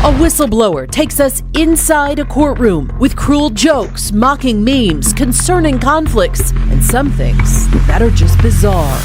A whistleblower takes us inside a courtroom with cruel jokes, mocking memes, concerning conflicts, and some things that are just bizarre.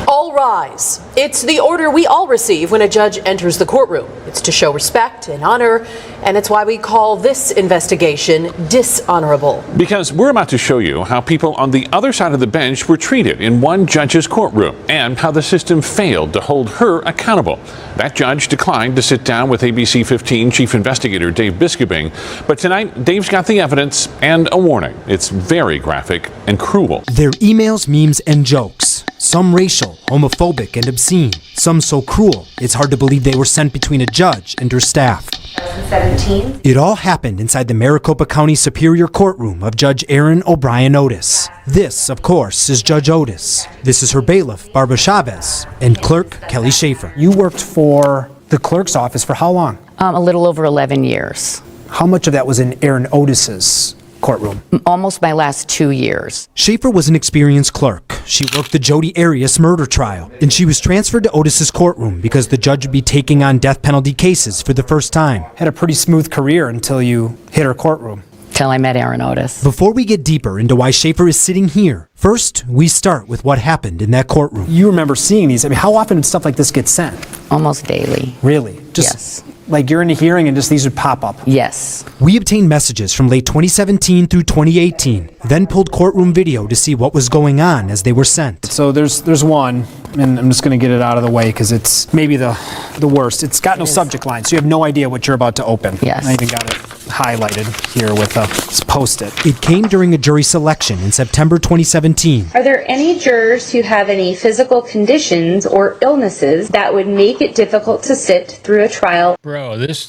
All rise. It's the order we all receive when a judge enters the courtroom. It's to show respect and honor, and it's why we call this investigation dishonorable. Because we're about to show you how people on the other side of the bench were treated in one judge's courtroom and how the system failed to hold her accountable. That judge declined to sit down with ABC 15 Chief Investigator Dave Biskobing, but tonight Dave's got the evidence and a warning. It's very graphic and cruel. They're emails, memes, and jokes. Some racial, homophobic, and obscene. Some so cruel, it's hard to believe they were sent between a judge and her staff. 2017. It all happened inside the Maricopa County Superior Courtroom of Judge Aaron O'Brien Otis. This, of course, is Judge Otis. This is her bailiff, Barbara Chavez, and clerk, Kelly Schaefer. You worked for the clerk's office for how long? A little over 11 years. How much of that was in Aaron Otis's courtroom? Almost my last 2 years. Schaefer was an experienced clerk. She worked the Jodi Arias murder trial, and she was transferred to Otis's courtroom because the judge would be taking on death penalty cases for the first time. Had a pretty smooth career until you hit her courtroom. Till I met Aaron Otis. Before we get deeper into why Schaefer is sitting here, first, we start with what happened in that courtroom. You remember seeing these. I mean, how often did stuff like this get sent? Almost daily. Really? Yes. Like you're in a hearing and just these would pop up? Yes. We obtained messages from late 2017 through 2018, then pulled courtroom video to see what was going on as they were sent. So there's one, and I'm just going to get it out of the way because it's maybe the worst. It's got no subject line, so you have no idea what you're about to open. Yes. I even got it highlighted here with a Post-it. It came during a jury selection in September 2017. Are there any jurors who have any physical conditions or illnesses that would make it difficult to sit through a trial? Bro, this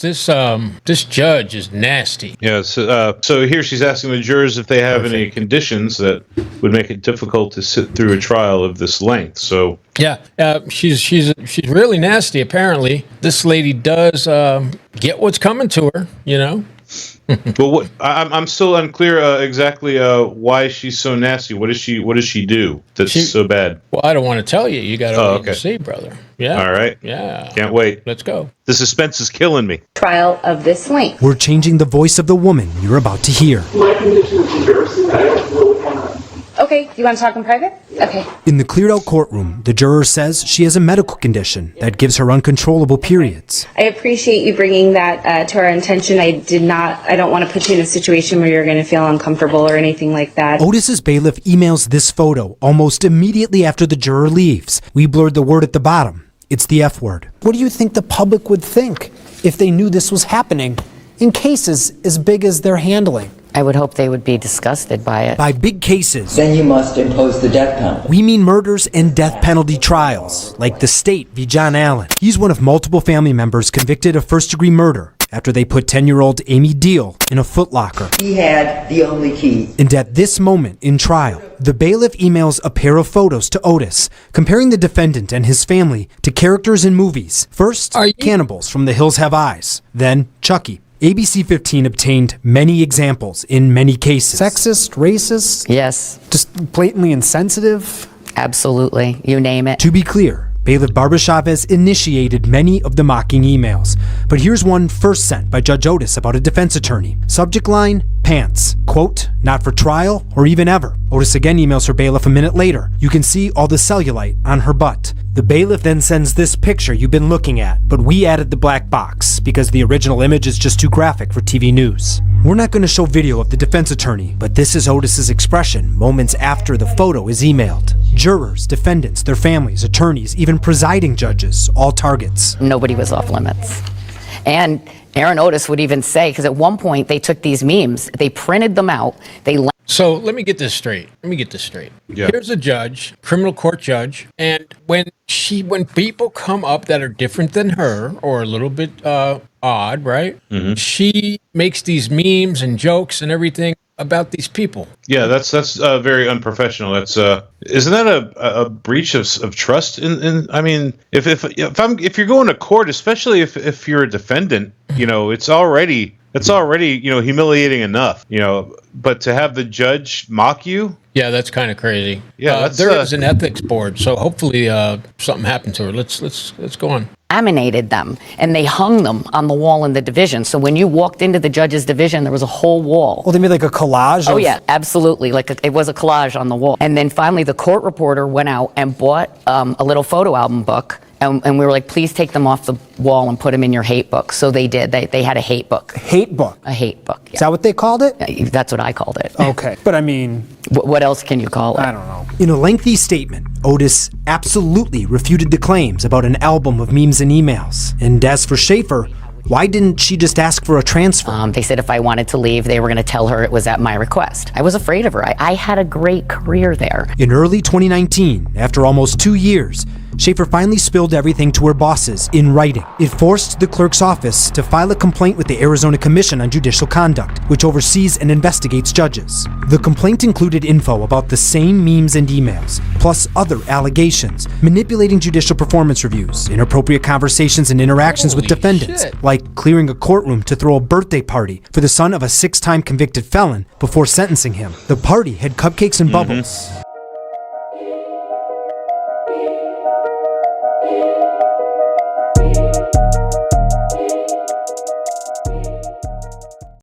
judge is nasty. Yeah, so here she's asking the jurors if they have any conditions that would make it difficult to sit through a trial of this length. So Yeah, she's really nasty. Apparently, this lady does get what's coming to her. You know. But I'm still unclear exactly why she's so nasty. What does she do that's so bad? Well, I don't want to tell you. You got to wait and see, brother. Yeah. All right. Yeah. Can't wait. Let's go. The suspense is killing me. Trial of this length. We're changing the voice of the woman you're about to hear. My condition is embarrassing. I don't know what kind of... Okay, you want to talk in private? Okay. In the cleared out courtroom, the juror says she has a medical condition that gives her uncontrollable periods. I appreciate you bringing that to our attention. I don't want to put you in a situation where you're going to feel uncomfortable or anything like that. Otis's bailiff emails this photo almost immediately after the juror leaves. We blurred the word at the bottom. It's the F word. What do you think the public would think if they knew this was happening in cases as big as they're handling? I would hope they would be disgusted by it. By big cases, then you must impose the death penalty. we mean murders and death penalty trials, like the State v. John Allen. He's one of multiple family members convicted of first-degree murder after they put 10-year-old Amy Deal in a footlocker. He had the only key. And at this moment in trial, the bailiff emails a pair of photos to Otis, comparing the defendant and his family to characters in movies. First, cannibals from The Hills Have Eyes. Then, Chucky. ABC 15 obtained many examples in many cases. Sexist, racist? Yes. Just blatantly insensitive? Absolutely. You name it. To be clear, Bailiff Barbara Chavez initiated many of the mocking emails. But here's one first sent by Judge Otis about a defense attorney. Subject line, pants. Quote, not for trial or even ever. Otis again emails her bailiff a minute later. You can see all the cellulite on her butt. The bailiff then sends this picture you've been looking at, but we added the black box because the original image is just too graphic for TV news. We're not going to show video of the defense attorney, but this is Otis's expression moments after the photo is emailed. Jurors, defendants, their families, attorneys, even presiding judges, all targets. Nobody was off limits. And Aaron Otis would even say, because at one point they took these memes, they printed them out, So let me get this straight. Yeah. Here's a judge, criminal court judge, and when people come up that are different than her or a little bit odd, right? Mm-hmm. She makes these memes and jokes and everything about these people. Yeah, that's very unprofessional. That's isn't that a breach of trust? I mean, if you're going to court, especially if you're a defendant, you know, it's already It's already, humiliating enough, but to have the judge mock you? Yeah, that's kind of crazy. Yeah, there is an ethics board, so hopefully something happened to her. Let's go on. Laminated them, and they hung them on the wall in the division. So when you walked into the judge's division, there was a whole wall. Well, they made like a collage. Oh yeah, absolutely. It was a collage on the wall. And then finally, the court reporter went out and bought a little photo album book. And we were like, please take them off the wall and put them in your hate book. So they did. They had a hate book. Hate book? A hate book, yeah. Is that what they called it? That's what I called it. Okay. But I mean... What else can you call it? I don't know. In a lengthy statement, Otis absolutely refuted the claims about an album of memes and emails. And as for Schaefer, why didn't she just ask for a transfer? They said if I wanted to leave, they were going to tell her it was at my request. I was afraid of her. I had a great career there. In early 2019, after almost 2 years, Schaefer finally spilled everything to her bosses in writing. It forced the clerk's office to file a complaint with the Arizona Commission on Judicial Conduct, which oversees and investigates judges. The complaint included info about the same memes and emails, plus other allegations, manipulating judicial performance reviews, inappropriate conversations and interactions with defendants, like clearing a courtroom to throw a birthday party for the son of a 6-time convicted felon before sentencing him. The party had cupcakes and bubbles.